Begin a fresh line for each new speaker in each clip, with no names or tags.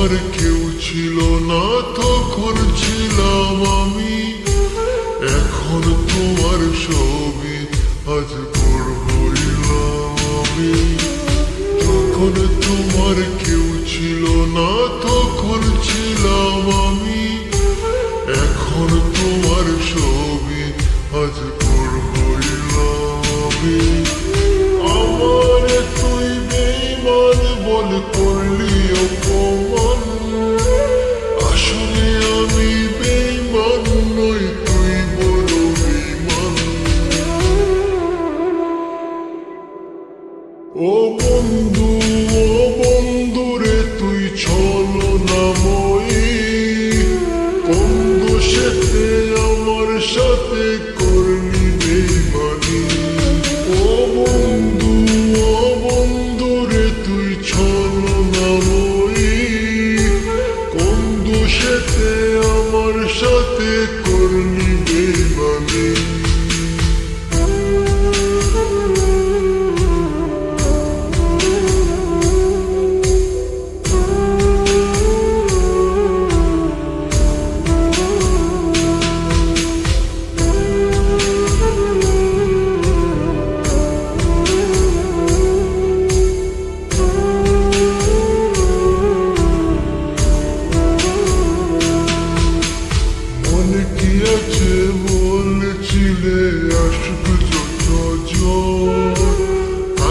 তোমার কেউ ছিল না তখন ছিলাম আমি, এখন তোমার ছবি আজ বড় হইলাম আমি। যখন তোমার কেউ ছিল না তখন ছিলাম আমি, এখন তোমার ছবি আজ বড় হইলাম আমি। আমার তুই বেঈমান বল করলি অপমান, আসলে আমি বেঈমান নই, তুই বড় বেঈমান। ও বন্ধু রে তুই ছলনাময়ী, কোন দোষেতে আমার সাথে করলি বেঈমানি। ও বন্ধু রে তুই ছলনাময়ী, কোন দোষেতে আমার সাথে করলি বেঈমানি। বলেছিলে আসবে যত ঝড়,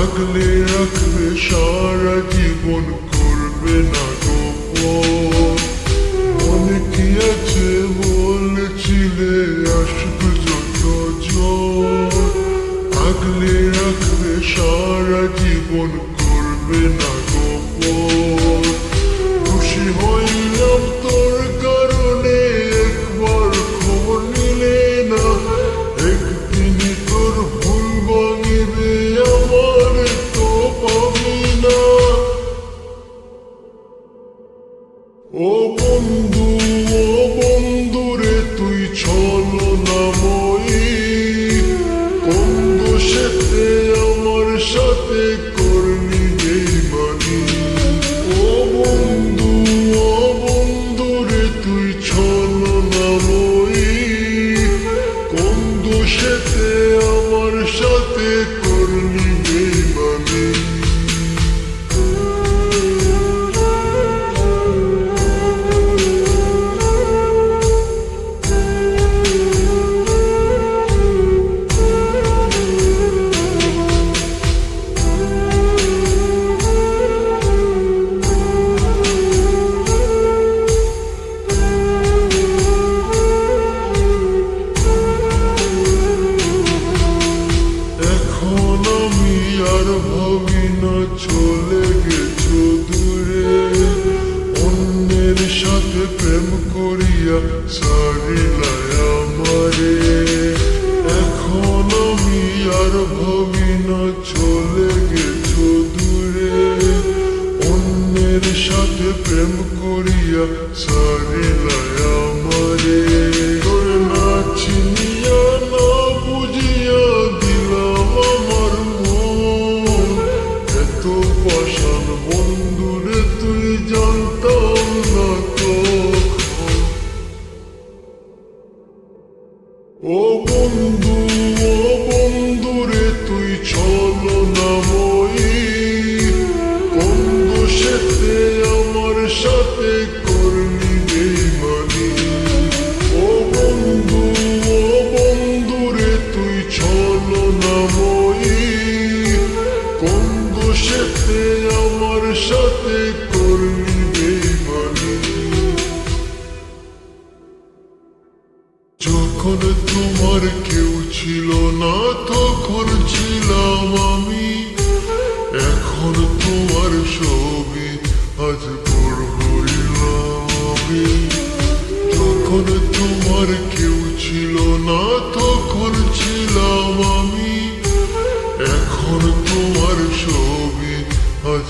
আগলে রাখবে সারা জীবন, করবে না গোপন। মনে কি আছে বলেছিলে আসবে যত ঝড়, আগলে রাখবে সারা জীবন, করবে না গোপন। খুশি হইলাম তোর কারণে, একবার খবর নিলে না, একদিন তোর ভুল ভাঙিবে আমার তো পাবি না। ও বন্ধু রে তুই ছলনাময়ী, কোন দোষেতে আমার সাথে করলি বেঈমানি। ও বন্ধু রে তুই ছলনাময়ী, কোন দোষেতে আমার সাথে করলি বেঈমানি। আর ভাবি না চলে গেছো দূরে, অন্যের সাথে প্রেম করিয়া ছাড়িলাই আমারে। এখন আমি আর ভাবি না চলে গেছো দূরে, অন্যের সাথে প্রেম করিয়া ছাড়িলাই আমারে। তোর না চিনিয়া না বুঝিয়া দিলাম আমার মন, এত পাষাণ বন্ধুরে তুই জানতাম না তখন। ও বন্ধু রে তুই ছলনাময়ী, কোন দোষেতে আমার সাথে করলি বেঈমানি। ও বন্ধু রে তুই ছলনাময়ী, কোন দোষেতে আমার সাথে করলি বেঈমানি। যখন তোমার কেউ ছিল না তখন ছিলাম আমি, এখন তোমার ছবি আজ বড় হইলাম আমি। যখন তোমার কেউ ছিল না তখন ছিলাম আমি, এখন তোমার ছবি আজ